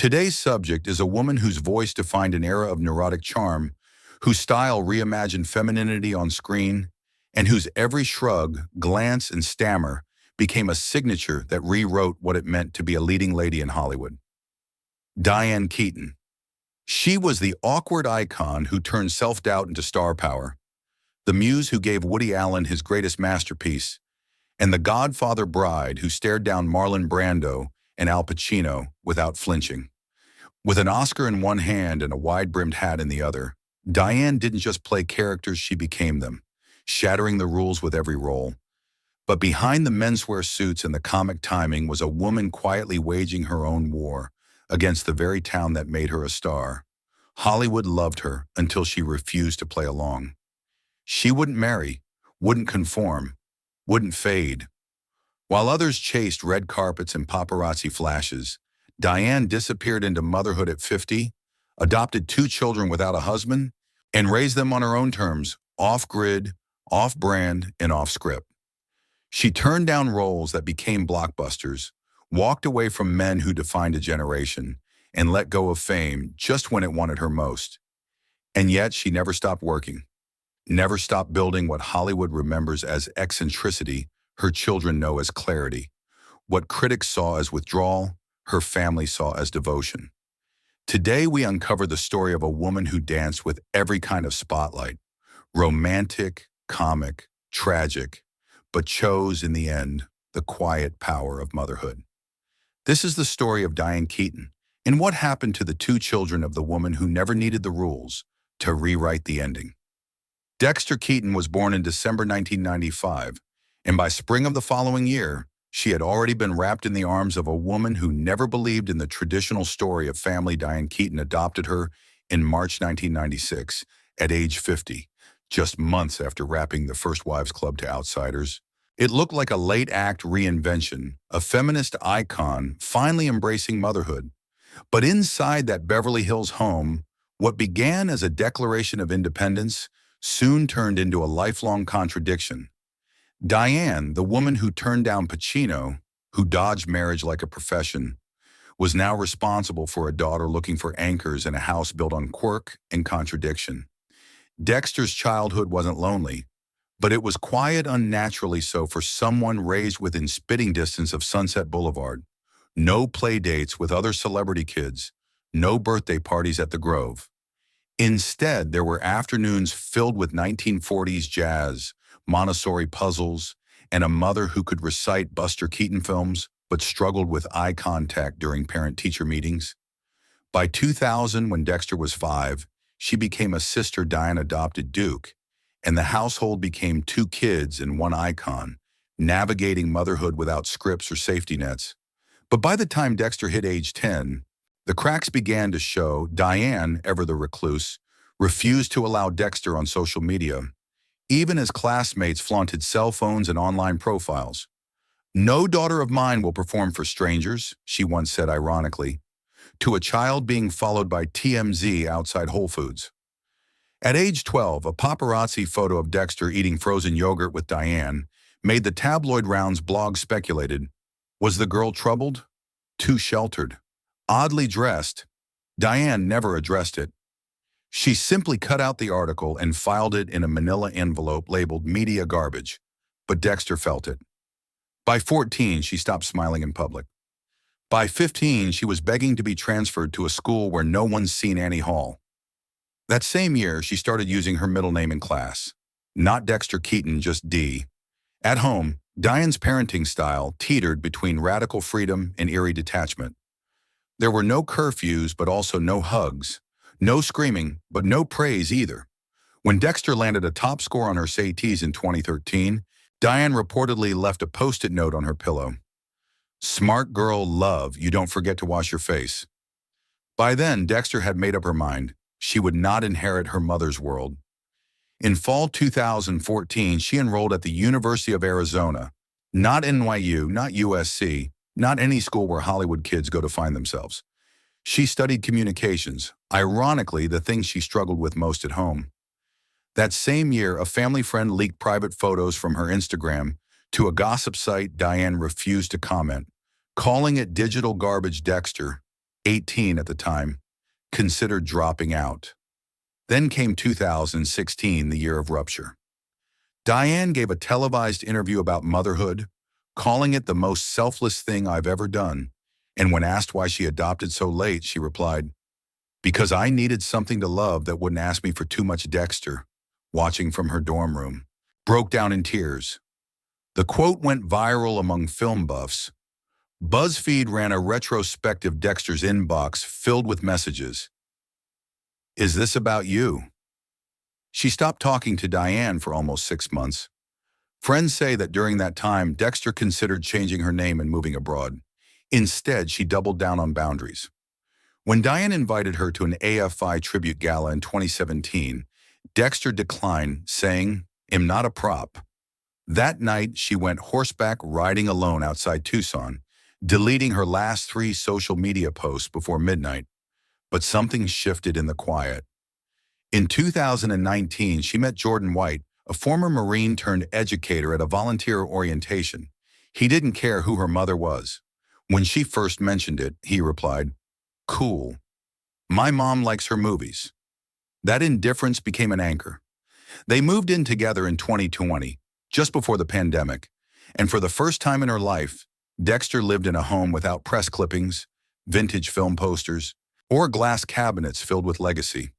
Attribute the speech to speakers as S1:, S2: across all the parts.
S1: Today's subject is a woman whose voice defined an era of neurotic charm, whose style reimagined femininity on screen, and whose every shrug, glance, and stammer became a signature that rewrote what it meant to be a leading lady in Hollywood. Diane Keaton. She was the awkward icon who turned self-doubt into star power, the muse who gave Woody Allen his greatest masterpiece, and the Godfather bride who stared down Marlon Brando and Al Pacino without flinching. With an Oscar in one hand and a wide-brimmed hat in the other, Diane didn't just play characters, she became them, shattering the rules with every role. But behind the menswear suits and the comic timing was a woman quietly waging her own war against the very town that made her a star. Hollywood loved her until she refused to play along. She wouldn't marry, wouldn't conform, wouldn't fade. While others chased red carpets and paparazzi flashes, Diane disappeared into motherhood at 50, adopted 2 children without a husband, and raised them on her own terms, off-grid, off-brand, and off-script. She turned down roles that became blockbusters, walked away from men who defined a generation, and let go of fame just when it wanted her most. And yet she never stopped working, never stopped building what Hollywood remembers as eccentricity, her children know as clarity. What critics saw as withdrawal, her family saw as devotion. Today we uncover the story of a woman who danced with every kind of spotlight, romantic, comic, tragic, but chose in the end the quiet power of motherhood. This is the story of Diane Keaton and what happened to the 2 children of the woman who never needed the rules to rewrite the ending. Dexter Keaton was born in December 1995, and by spring of the following year, she had already been wrapped in the arms of a woman who never believed in the traditional story of family. Diane Keaton adopted her in March 1996 at age 50, just months after wrapping the First Wives Club to outsiders. It looked like a late-act reinvention, a feminist icon finally embracing motherhood. But inside that Beverly Hills home, what began as a declaration of independence soon turned into a lifelong contradiction. Diane, the woman who turned down Pacino, who dodged marriage like a profession, was now responsible for a daughter looking for anchors in a house built on quirk and contradiction. Dexter's childhood wasn't lonely, but it was quiet unnaturally so for someone raised within spitting distance of Sunset Boulevard. No play dates with other celebrity kids, no birthday parties at the Grove. Instead, there were afternoons filled with 1940s jazz, Montessori puzzles, and a mother who could recite Buster Keaton films but struggled with eye contact during parent-teacher meetings. By 2000, when Dexter was 5, she became a sister Diane adopted Duke, and the household became 2 kids and 1 icon, navigating motherhood without scripts or safety nets. But by the time Dexter hit age 10, the cracks began to show. Diane, ever the recluse, refused to allow Dexter on social media, even as classmates flaunted cell phones and online profiles. "No daughter of mine will perform for strangers," she once said ironically, to a child being followed by TMZ outside Whole Foods. At age 12, a paparazzi photo of Dexter eating frozen yogurt with Diane made the tabloid rounds. Blogs speculated, was the girl troubled? Too sheltered? Oddly dressed? Diane never addressed it. She simply cut out the article and filed it in a manila envelope labeled media garbage, but Dexter felt it. By 14, she stopped smiling in public. By 15, she was begging to be transferred to a school where no one's seen Annie Hall. That same year, she started using her middle name in class. Not Dexter Keaton, just D. At home, Diane's parenting style teetered between radical freedom and eerie detachment. There were no curfews, but also no hugs. No screaming, but no praise either. When Dexter landed a top score on her SATs in 2013, Diane reportedly left a Post-it note on her pillow. "Smart girl, love, you don't forget to wash your face." By then, Dexter had made up her mind. She would not inherit her mother's world. In fall 2014, she enrolled at the University of Arizona, not NYU, not USC, not any school where Hollywood kids go to find themselves. She studied communications, ironically the thing she struggled with most at home. That same year, a family friend leaked private photos from her Instagram to a gossip site Diane refused to comment, calling it digital garbage. Dexter, 18 at the time, considered dropping out. Then came 2016, the year of rupture. Diane gave a televised interview about motherhood, calling it the most selfless thing I've ever done. And when asked why she adopted so late, she replied, "Because I needed something to love that wouldn't ask me for too much." Dexter, watching from her dorm room, broke down in tears. The quote went viral among film buffs. BuzzFeed ran a retrospective Dexter's inbox filled with messages. "Is this about you?" She stopped talking to Diane for almost 6 months. Friends say that during that time, Dexter considered changing her name and moving abroad. Instead, she doubled down on boundaries. When Diane invited her to an AFI tribute gala in 2017, Dexter declined, saying, "I'm not a prop." That night, she went horseback riding alone outside Tucson, deleting her last 3 social media posts before midnight. But something shifted in the quiet. In 2019, she met Jordan White, a former Marine-turned-educator at a volunteer orientation. He didn't care who her mother was. When she first mentioned it, he replied, "Cool. My mom likes her movies." That indifference became an anchor. They moved in together in 2020, just before the pandemic, and for the first time in her life, Dexter lived in a home without press clippings, vintage film posters, or glass cabinets filled with legacy.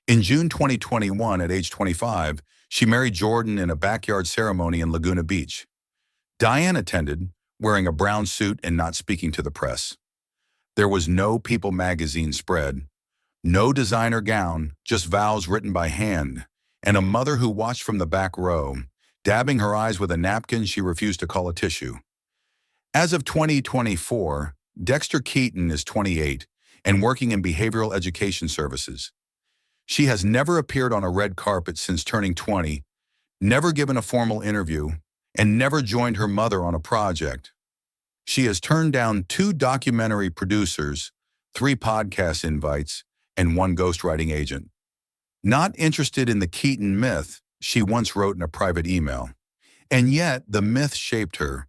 S1: In June 2021, at age 25, she married Jordan in a backyard ceremony in Laguna Beach. Diane attended, wearing a brown suit and not speaking to the press. There was no People magazine spread, no designer gown, just vows written by hand, and a mother who watched from the back row, dabbing her eyes with a napkin she refused to call a tissue. As of 2024, Dexter Keaton is 28 and working in behavioral education services. She has never appeared on a red carpet since turning 20, never given a formal interview, and never joined her mother on a project. She has turned down 2 documentary producers, 3 podcast invites, and 1 ghostwriting agent. Not interested in the Keaton myth, she once wrote in a private email. And yet, the myth shaped her.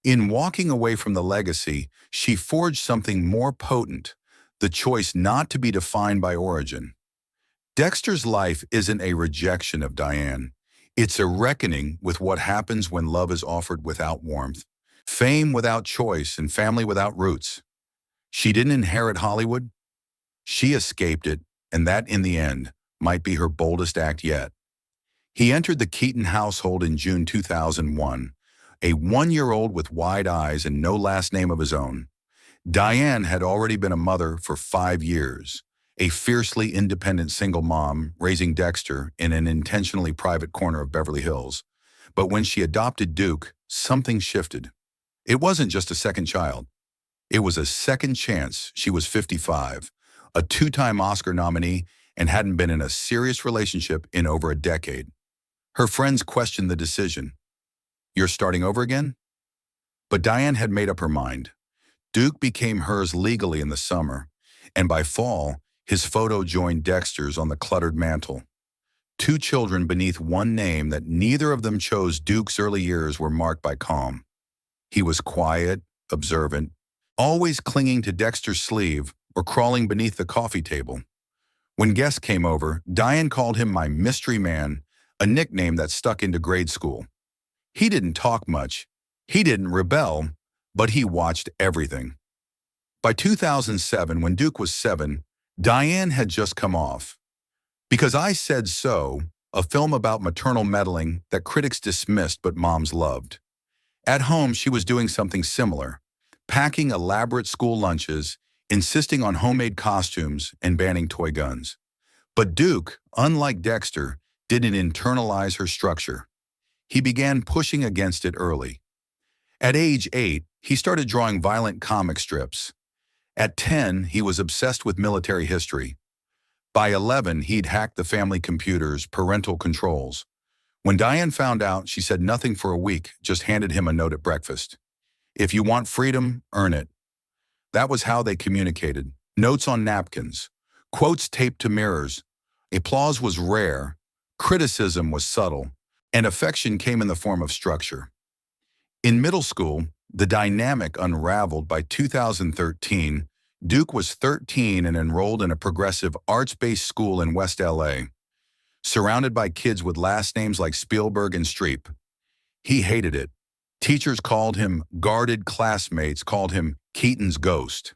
S1: In walking away from the legacy, she forged something more potent, the choice not to be defined by origin. Dexter's life isn't a rejection of Diane. It's a reckoning with what happens when love is offered without warmth, fame without choice, and family without roots. She didn't inherit Hollywood. She escaped it, and that, in the end, might be her boldest act yet. He entered the Keaton household in June 2001, a 1-year-old with wide eyes and no last name of his own. Diane had already been a mother for 5 years, a fiercely independent single mom raising Dexter in an intentionally private corner of Beverly Hills. But when she adopted Duke, something shifted. It wasn't just a second child. It was a second chance. She was 55, a 2-time Oscar nominee, and hadn't been in a serious relationship in over a decade. Her friends questioned the decision. "You're starting over again?" But Diane had made up her mind. Duke became hers legally in the summer, and by fall, his photo joined Dexter's on the cluttered mantle. 2 children beneath one name that neither of them chose. Duke's early years were marked by calm. He was quiet, observant, always clinging to Dexter's sleeve or crawling beneath the coffee table. When guests came over, Diane called him "my mystery man," a nickname that stuck into grade school. He didn't talk much. He didn't rebel, but he watched everything. By 2007, when Duke was 7, Diane had just come off Because I Said So, a film about maternal meddling that critics dismissed but moms loved. At home, she was doing something similar, packing elaborate school lunches, insisting on homemade costumes, and banning toy guns. But Duke, unlike Dexter, didn't internalize her structure. He began pushing against it early. At age 8, he started drawing violent comic strips. At 10, he was obsessed with military history. By 11, he'd hacked the family computer's parental controls. When Diane found out, she said nothing for a week, just handed him a note at breakfast. "If you want freedom, earn it." That was how they communicated. Notes on napkins, quotes taped to mirrors. Applause was rare, criticism was subtle, and affection came in the form of structure. In middle school, the dynamic unraveled. By 2013, Duke was 13 and enrolled in a progressive arts-based school in West LA, surrounded by kids with last names like Spielberg and Streep. He hated it. Teachers called him guarded, classmates called him Keaton's ghost.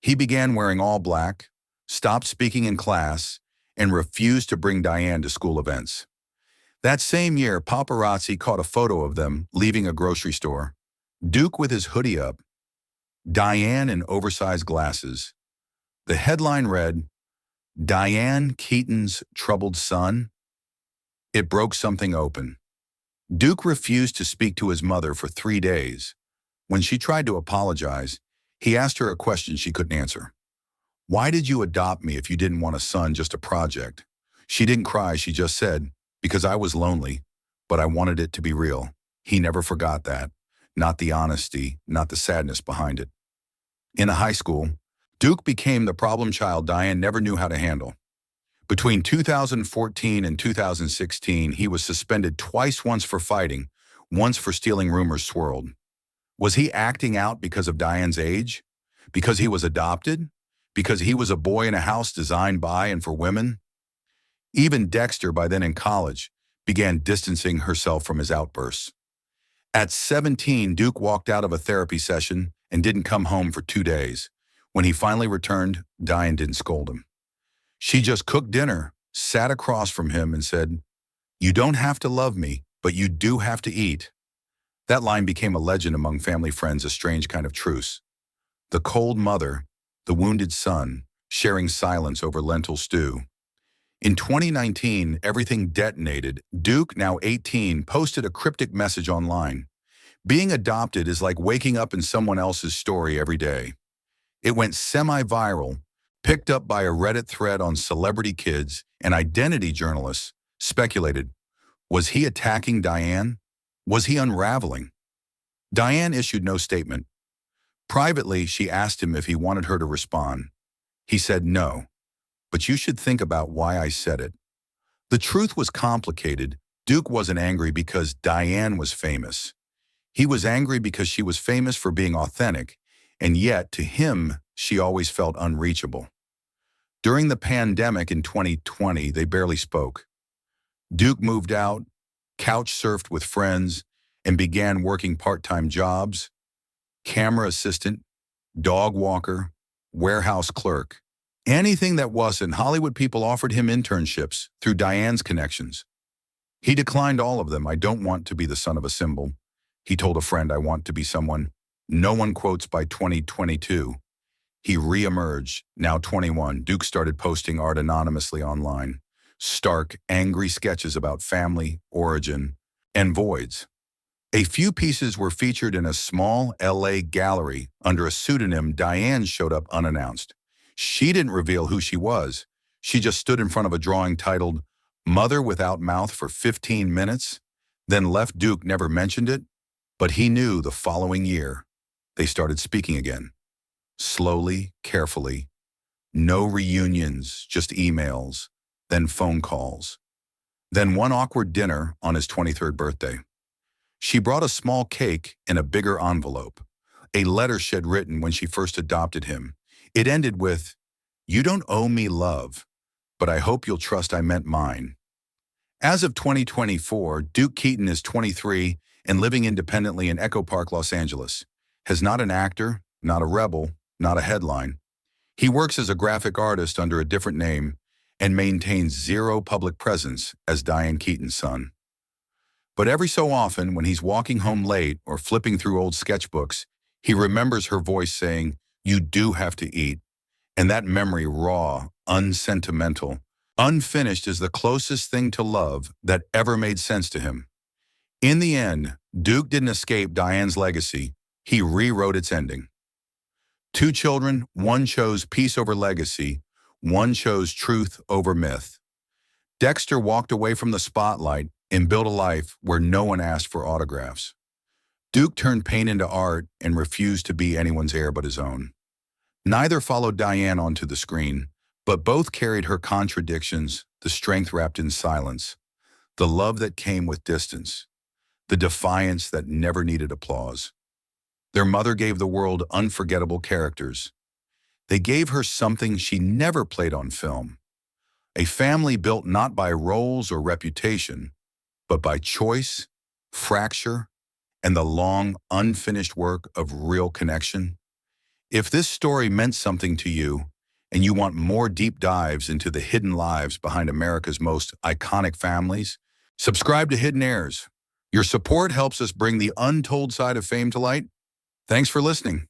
S1: He began wearing all black, stopped speaking in class, and refused to bring Diane to school events. That same year, paparazzi caught a photo of them leaving a grocery store. Duke with his hoodie up, Diane in oversized glasses. The headline read, "Diane Keaton's troubled son." It broke something open. Duke refused to speak to his mother for 3 days. When she tried to apologize, he asked her a question she couldn't answer. "Why did you adopt me if you didn't want a son, just a project?" She didn't cry, she just said, "Because I was lonely, but I wanted it to be real." He never forgot that. Not the honesty, not the sadness behind it. In high school, Duke became the problem child Diane never knew how to handle. Between 2014 and 2016, he was suspended twice, once for fighting, once for stealing rumors swirled. Was he acting out because of Diane's age? Because he was adopted? Because he was a boy in a house designed by and for women? Even Dexter, by then in college, began distancing herself from his outbursts. At 17, Duke walked out of a therapy session and didn't come home for 2 days. When he finally returned, Diane didn't scold him. She just cooked dinner, sat across from him, and said, "You don't have to love me, but you do have to eat." That line became a legend among family friends, a strange kind of truce. The cold mother, the wounded son, sharing silence over lentil stew. In 2019, everything detonated. Duke, now 18, posted a cryptic message online. "Being adopted is like waking up in someone else's story every day." It went semi-viral, picked up by a Reddit thread on celebrity kids, and identity journalists speculated, was he attacking Diane? Was he unraveling? Diane issued no statement. Privately, she asked him if he wanted her to respond. He said no, but you should think about why I said it. The truth was complicated. Duke wasn't angry because Diane was famous. He was angry because she was famous for being authentic, and yet, to him, she always felt unreachable. During the pandemic in 2020, they barely spoke. Duke moved out, couch surfed with friends, and began working part-time jobs: camera assistant, dog walker, warehouse clerk. Anything that wasn't, Hollywood people offered him internships through Diane's connections. He declined all of them. "I don't want to be the son of a symbol." He told a friend, "I want to be someone no one quotes." By 2022, he re-emerged. Now 21, Duke started posting art anonymously online. Stark, angry sketches about family, origin, and voids. A few pieces were featured in a small LA gallery under a pseudonym. Diane showed up unannounced. She didn't reveal who she was. She just stood in front of a drawing titled "Mother Without Mouth" for 15 minutes, then left. Duke never mentioned it, but he knew the following year they started speaking again. Slowly, carefully. No reunions, just emails, then phone calls. Then one awkward dinner on his 23rd birthday. She brought a small cake in a bigger envelope, a letter she'd written when she first adopted him. It ended with, "You don't owe me love, but I hope you'll trust I meant mine." As of 2024, Duke Keaton is 23 and living independently in Echo Park, Los Angeles. Has not an actor, not a rebel, not a headline. He works as a graphic artist under a different name and maintains zero public presence as Diane Keaton's son. But every so often, when he's walking home late or flipping through old sketchbooks, he remembers her voice saying, "You do have to eat." And that memory, raw, unsentimental, unfinished, is the closest thing to love that ever made sense to him. In the end, Duke didn't escape Diane's legacy. He rewrote its ending. 2 children, one chose peace over legacy, one chose truth over myth. Dexter walked away from the spotlight and built a life where no one asked for autographs. Duke turned pain into art and refused to be anyone's heir but his own. Neither followed Diane onto the screen, but both carried her contradictions, the strength wrapped in silence, the love that came with distance, the defiance that never needed applause. Their mother gave the world unforgettable characters. They gave her something she never played on film, a family built not by roles or reputation, but by choice, fracture, and the long, unfinished work of real connection. If this story meant something to you, and you want more deep dives into the hidden lives behind America's most iconic families, subscribe to Hidden Heirs. Your support helps us bring the untold side of fame to light. Thanks for listening.